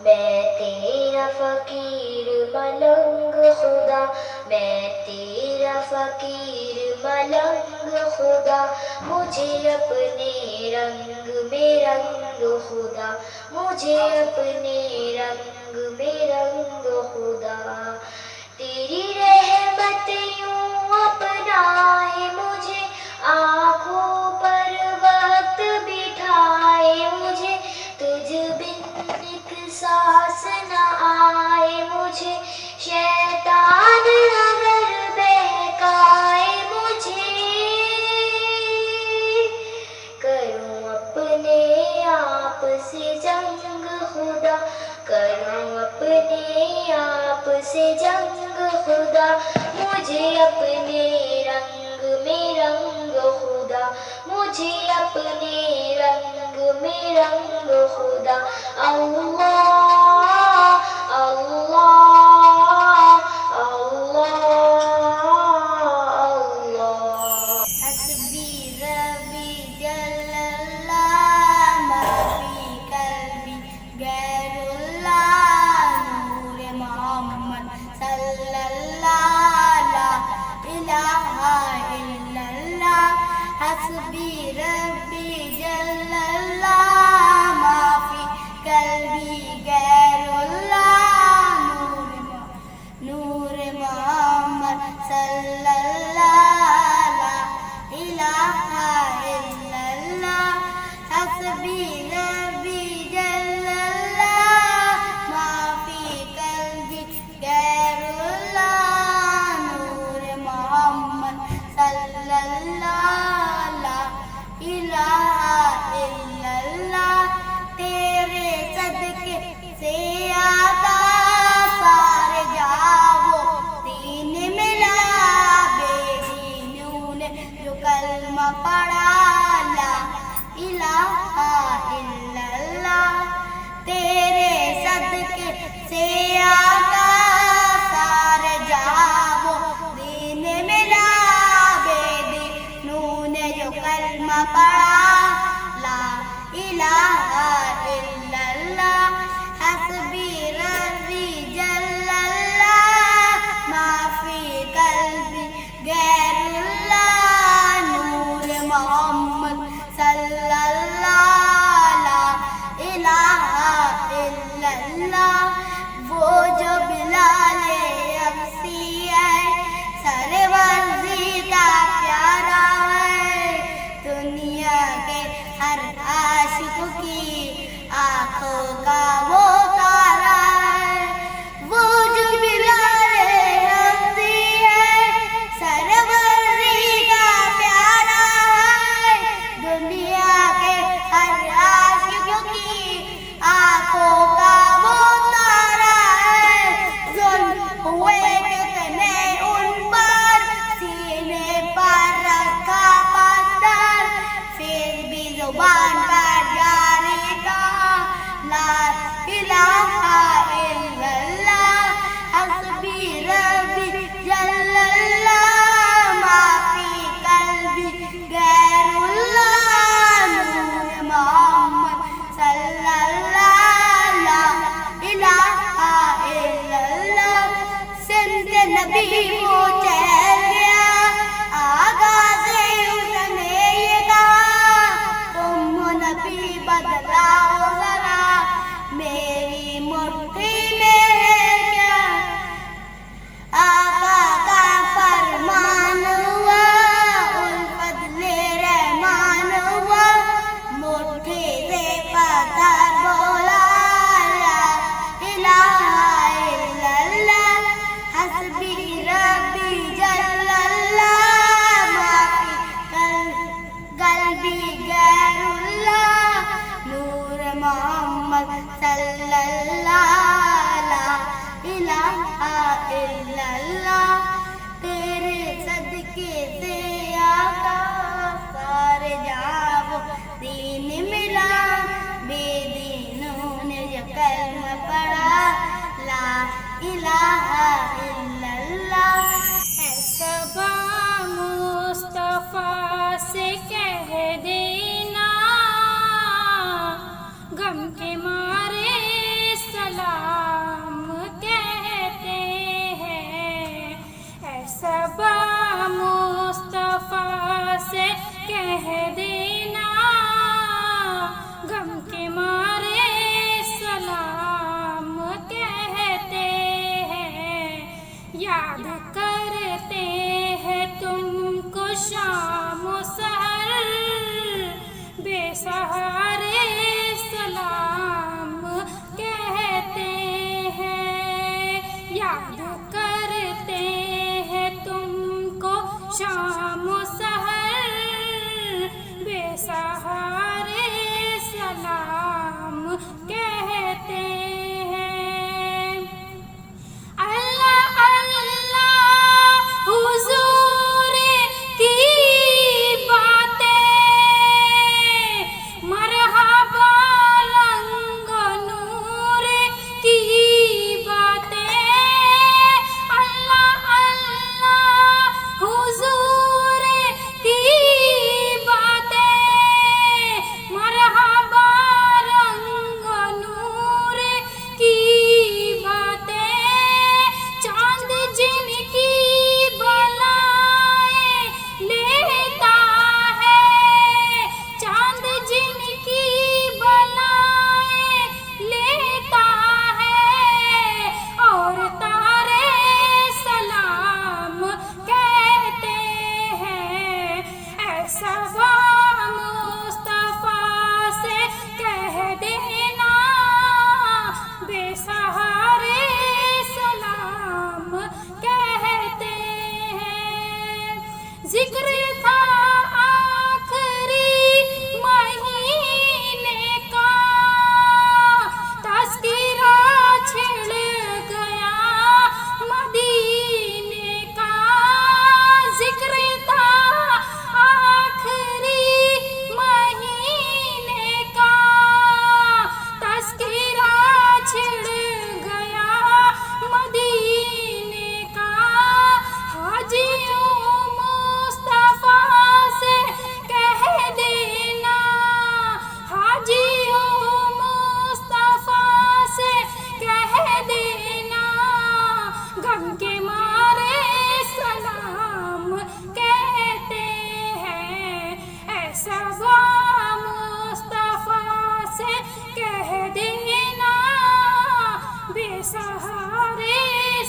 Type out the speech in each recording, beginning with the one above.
میں تیرا فقیر ملنگ خدا، میں تیرا فقیر ملنگ خدا، مجھے اپنے رنگ میں رنگ خدا، مجھے اپنے رنگ میں رنگ خدا، تیری رحمت یوں اپنائے مجھے، آنکھوں پر وقت بٹھائے مجھے، تجھ بن ایک سانس نہ آئے مجھے، شیطان اگر بہکائے مجھے، کروں اپنے آپ سے جنگ خدا، کروں اپنے آپ سے جنگ خدا، مجھے اپنے رنگ میں رنگ خدا، مجھے اپنے رنگ میں رنگ خدا، اللہ اللہ اللہ اللہ، حسبی ربی جل اللہ، ما فی قلبی غیر اللہ، نور محمد صلی اللہ، لا الہ الا اللہ، حسبی ربی جل اللہ، ما فی قلبی غیر اللہ، نور محمد صلی اللہ، لا الہ الا اللہ، حسبی ربی جل اللہ، ما فی قلبی غیر اللہ، نور محمد صلی اللہ، لا الہ الا اللہ، تیرے صدقے سے آتا سارے جاؤ دین ملا، بے دینوں نے جو کلمہ پڑھا، لا الہ الا اللہ، تیرے صدقے سے آتا سارے جاؤ دین ملا، بے دینوں نے جو کلمہ پڑھا، لا الہ الا اللہ، حسبی ربی جل اللہ، ما فی قلبی غیر اللہ، نور محمد صلی اللہ، لا الہ الا اللہ، وہ جو بلال حبشی ہے، سرورزی کا پیارا ہے، دنیا کے ہر عاشق کی آنکھوں کا وہ تارا ہے، وہ جو بلال حبشی ہے، سرورزی کا پیارا ہے، دنیا کے ہر عاشق کی آنکھوں کا وہ تارا ہے، ظلم ہوئے کتنے ان پر، سینے پر رکھا پتھر، پھر بھی زبان پر جاری کہا، لا الہ الا اللہ، حسبی ربی جل اللہ، ما فی قلبی غیر اللہ، نور محمد صلی اللہ، لا الہ الا اللہ، سمت نبی کو چہل گیا، آغاز اس نے یہ کہا، تم نبی بدلاؤ ذرا، میری مٹھی میں ہے کیا، آقا کا فرمان ہوا، الفضل رحمان ہوا، مٹھی سے پتھر بولا، لا الہ الا اللہ، حسبی ربی جل اللہ، ما فی قلبی غیر اللہ، نور محمد صلی اللہ، لا الہ الا اللہ، تیرے صدقے سے آقا سارے جاؤ دین ملا، بے دینوں نے جو کلمہ پڑھا، لا الہ الا اللہ، اے صبا مصطفیٰ سے کہہ دینا، غم کے مارے سلام کہتے ہیں، اے صبا مصطفیٰ سے کہہ دینا، غم کے مارے سلام کہتے ہیں، یاد کرتے ہیں تم کو شام و سحر، بے سہارے سلام کہتے ہیں، یاد کرتے ہیں تم کو شام و سحر، بے سہارے سلام کہتے ہیں۔ اللہ اللہ حضور کی باتیں، مرحبا رنگ نور کی باتیں، اللہ اللہ حضور کی باتیں، مرحبا رنگ نور کی باتیں، چاند جن کی بلائیں لیتا ہے، چاند جن کی بلائیں لیتا ہے، اور تارے سلام کہتے ہیں، اے صبا مصطفیٰ سے کہہ دینا، بے سہارے سلام کہتے ہیں۔ ذکر تھا آخری مہینے کا، تذکرہ چھڑ گیا مدینے کا، ذکر تھا آخری مہینے کا، تذکرہ چھڑ گیا مدینے کا، حاجیوں مصطفیٰ سے کہہ دینا، حاجیوں مصطفیٰ سے کہہ دینا، غم کے مارے سلام کہتے ہیں، اے صبا مصطفیٰ سے کہہ دینا، بے سہارے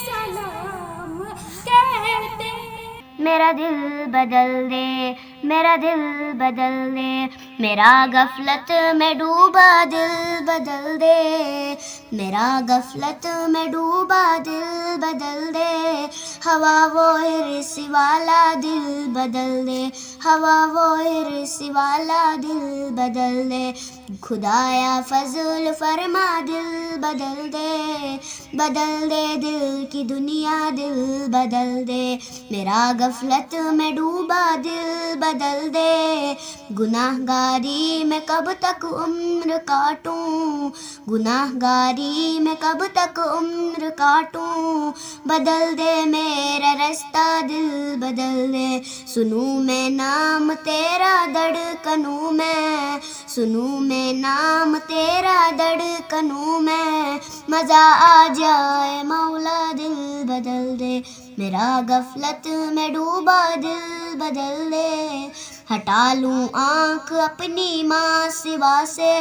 سلام کہتے ہیں۔ میرا دل بدل دے، میرا دل بدل دے، میرا غفلت میں ڈوبا دل بدل دے، میرا غفلت میں ڈوبا دل بدل دے، ہوا وہ حرص والا دل بدل دے، ہوا وہ حرص والا دل بدل دے، خدایا فضل فرما دل بدل دے، بدل دے دل کی دنیا دل بدل دے، میرا غفلت میں ڈوبا دل بدل دے، گناہ گاری میں کب تک عمر کاٹوں، گناہ گاری میں کب تک عمر کاٹوں، بدل دے میرا رستہ دل بدل دے، سنوں میں نام تیرا دھڑکنوں میں، سنوں میں نام تیرا دھڑکنوں میں، مزہ آ جائے مولا دل بدل دے، میرا غفلت میں ڈوبا دل بدل دے، ہٹا لوں آنکھ اپنی ماں سوا سے،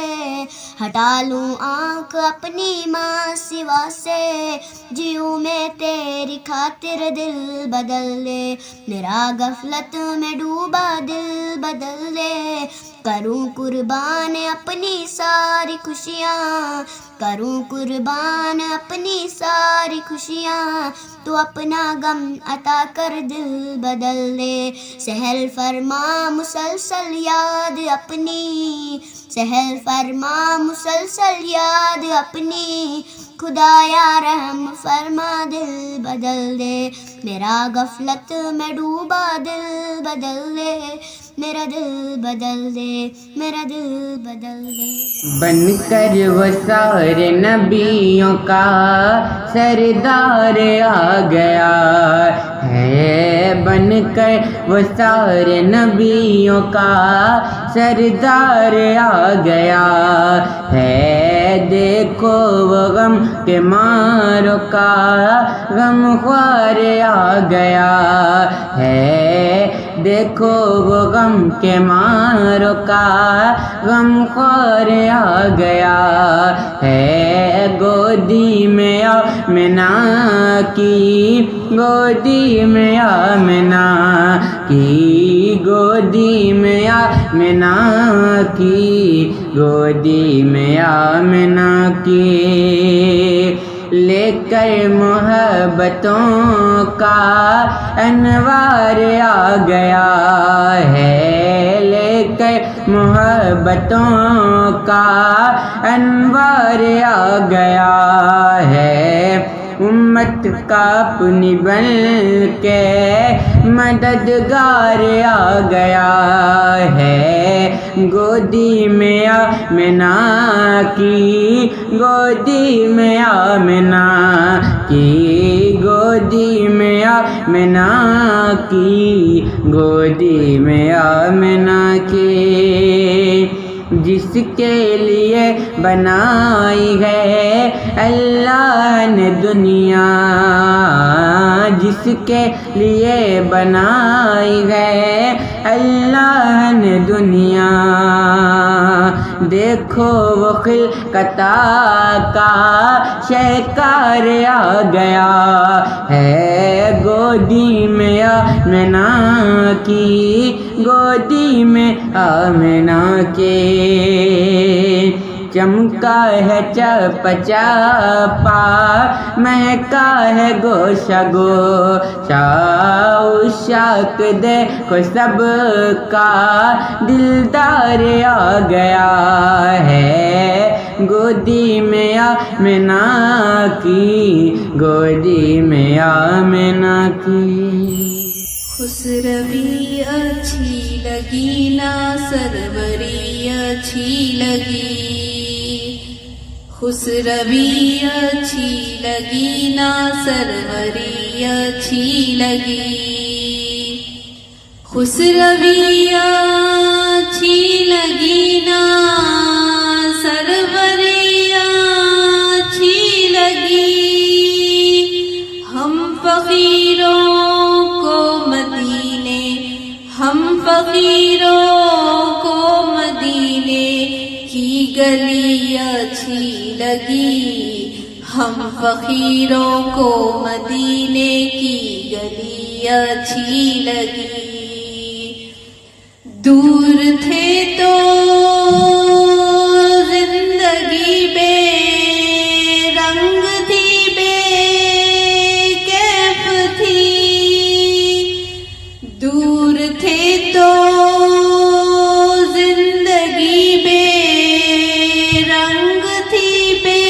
ہٹا لوں آنکھ اپنی ماں سوا سے، جیوں میں تیری خاطر دل بدل دے، میرا غفلت میں ڈوبا دل بدل دے، کروں قربان اپنی ساری خوشیاں، کروں قربان اپنی ساری خوشیاں، تو اپنا غم عطا کر دل بدل دے، سہل فرما مسلسل یاد اپنی، سہل فرما مسلسل یاد اپنی، خدایا رحم فرما دل بدل دے، میرا غفلت میں ڈوبا دل بدل دے، میرا دل بدل دے، میرا دل بدل دے۔ بن کر وہ سارے نبیوں کا سردار آ گیا ہے، بن کر وہ سارے نبیوں کا سردار آ گیا ہے، دیکھو وہ غم کے ماروں کا غم خوار آ گیا ہے، دیکھو وہ غم کے ماروں کا غم خوار آ گیا ہے، گودی میں آمنہ کی، گودی میں آمنہ کی، گودی میں آمنہ کی، گودی میں آمنہ کی، لے کر محبتوں کا انوار آ گیا ہے، لے کر محبتوں کا انوار آ گیا ہے، امت کا اپنی بن کے مددگار آ گیا ہے، گودی میں آمنہ کی، گودی میں آمنہ کی، گودی میں آمنہ کی، گودی میں آمنہ کی، جس کے لیے بنائی ہے اللہ نے دنیا، جس کے لیے بنائی ہے اللہ نے دنیا، دیکھو وہ خلقت کا شہکار آ گیا ہے، گودی میں آمنہ کی، گودی میں آمنہ کی، چمکا ہے چپ چپا، مہکا ہے گوشہ گوشہ، عشاق دیکھو سب کا دلدار آ گیا ہے، گودی میں آمنہ کی، گودی میں آمنہ کی، خوش روی اچھی لگی نا سروری اچھی لگی، خوش روی اچھی لگی نا سروری اچھی لگی، خوش روی اچھی لگی نا سروری اچھی لگی، ہم فقیروں ہم فقیروں کو مدینے کی گلی اچھی لگی، ہم فقیروں کو مدینے کی گلی اچھی لگی، دور تھے تو زندگی بے رنگ تھی، بے کیف تھی، دور تھے تو زندگی بے رنگ تھی، بے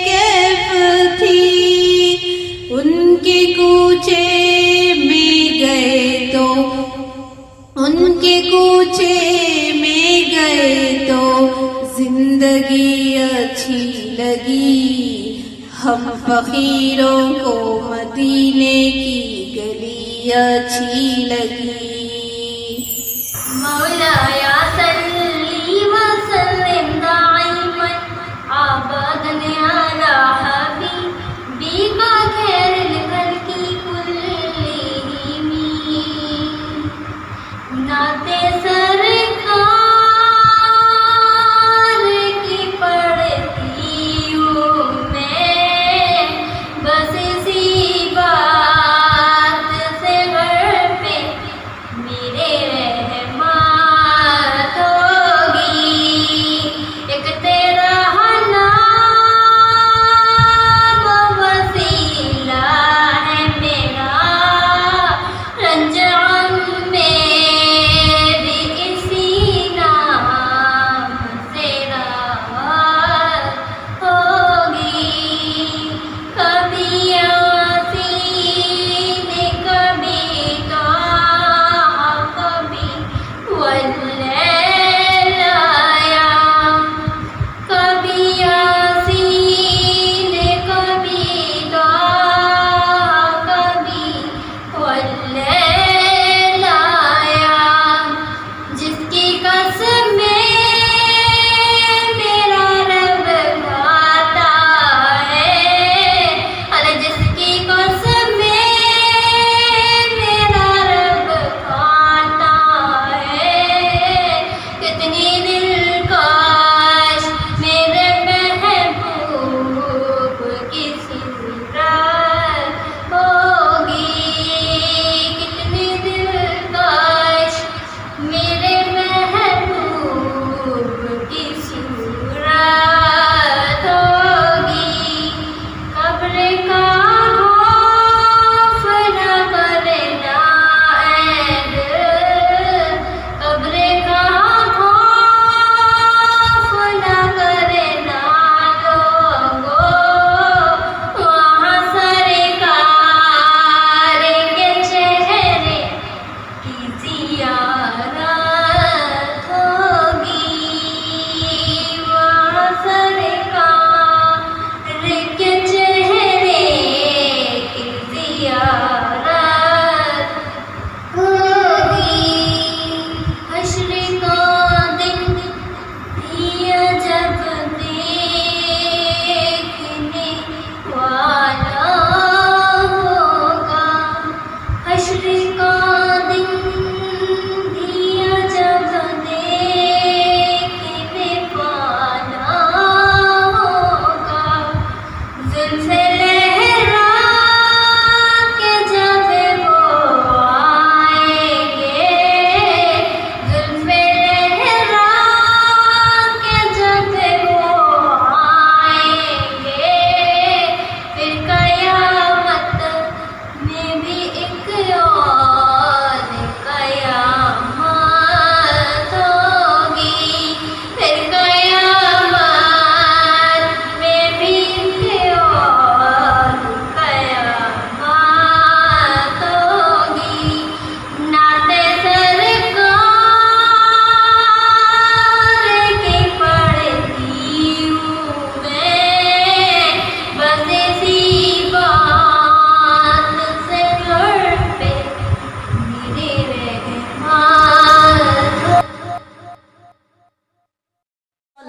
کیف تھی، ان کے کوچے میں گئے تو، ان کے کوچے میں گئے تو زندگی اچھی لگی، ہم فقیروں کو مدینے کی گلی اچھی لگی، مولایا صلی وسلم دائما ابدا علی حبیبک خیر الخلق کلہم، نعت سرکار کی پڑھتی ہوں میں، بس اسی بات سے گھر پہ میرے رہمان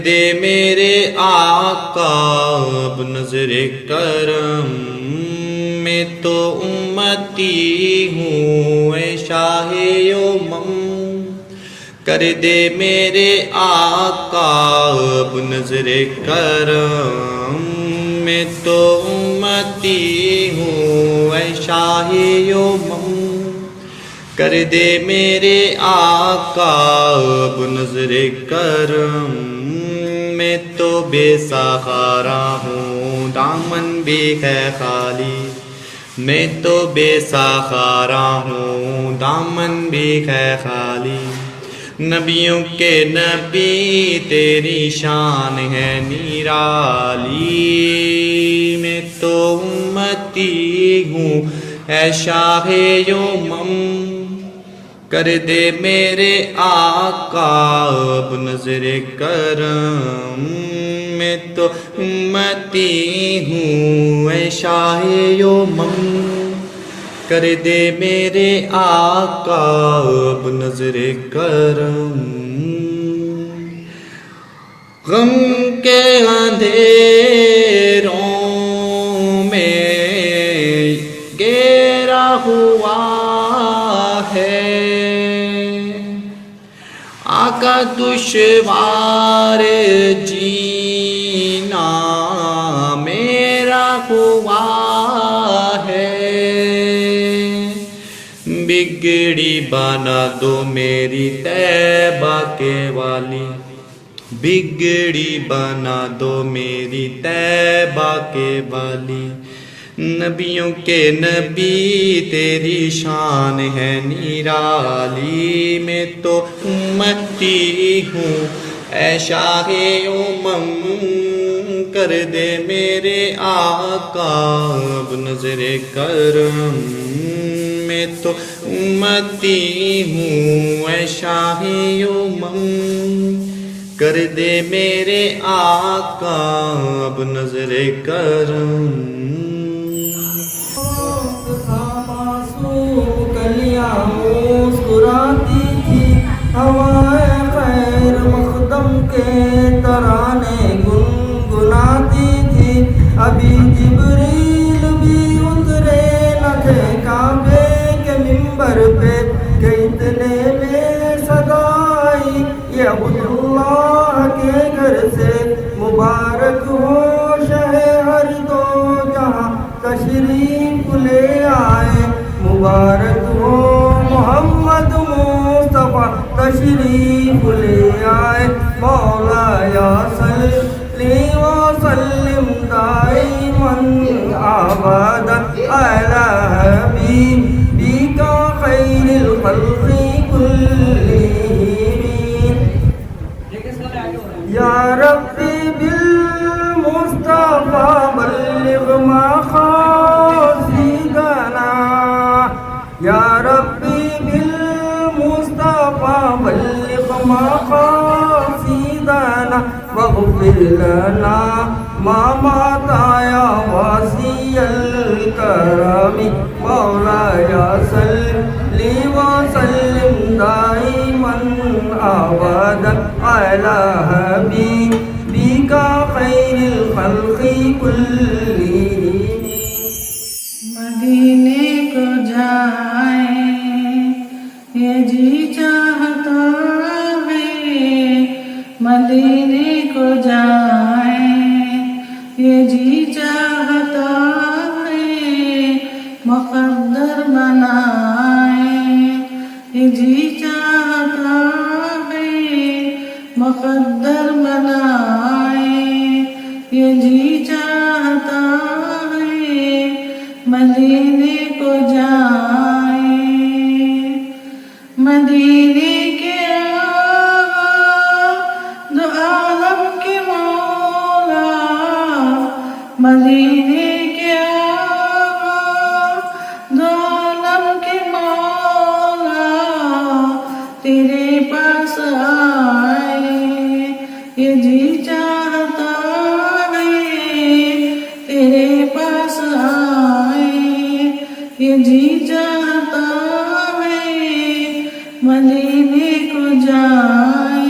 دے میرے آقا اب نظر کرم میں تو امتی ہوں اے شاہ یومم کر دے میرے آقا اب نظر کرم میں تو امتی ہوں اے شاہ یومم کر دے میرے آقا اب نظر کرم میں تو بے سہارا ہوں دامن بھی ہے خالی میں تو بے سہارا ہوں دامن بھی ہے خالی نبیوں کے نبی تیری شان ہے نرالی میں تو امتی ہوں اے شاہ یومم کر دے میرے آقا اب نظر کرم میں تو امتی ہوں اے شاہ یومم کر دے میرے آقا اب نظر کرم غم کے اندھیروں میں گھیرا ہوا ہے آقا دشوار جینا میرا ہوا ہے بگڑی بنا دو میری طیبہ کے والی بگڑی بنا دو میری طیبہ کے والی نبیوں کے نبی تیری شان ہے نرالی میں تو امتی ہوں اے شاہ امم کر دے میرے آقا اب نظر کرم میں تو امتی ہوں اے شاہ امم کر دے میرے آقا اب نظر کرم کلیاں مسکراتی تھی ہوائے خیر مقدم کے ترانے گنگناتی تھی ابھی جبریل بھی اترے نہ تھے کعبے کے منبر پہ کہ اتنے میں صدا آئی یہ عبداللہ کے گھر سے مبارک ہو شہ ہر دو جہاں تشریف لے آئے مبارک ہو محمد مصطفیٰ تشریف لے آئے مولا یا صلی وسلم دائماً ابداً علی حبیبک خیر الخلق کلہم یا ربی بالمصطفیٰ بلغ مقاصدنا یا ربی بالمصطفیٰ بلغ مقاصدنا واغفر لنا ما مضى یا واسع الکرم مولایا صلی وسلم دائما ابدا علی حبیبک خیر الخلق کلہم مدینے کو جائیں یہ جی چاہتا ہے مدینے کو جائیں یہ جی چاہتا ہے مقدر بنائیں یہ جی چاہتا ہے مقدر بنائیں یہ جی چاہتا ہے مدینے کو جائیں مدینے کے آقا دو عالم کے مولا مدینے کے آقا دو عالم کے مولا تیرے پاس آئے یہ جی چاہتا ہے تیرے پاس آئے یہ جی چاہتا ہے مدینے کو جائے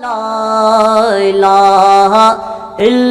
لا إله إلا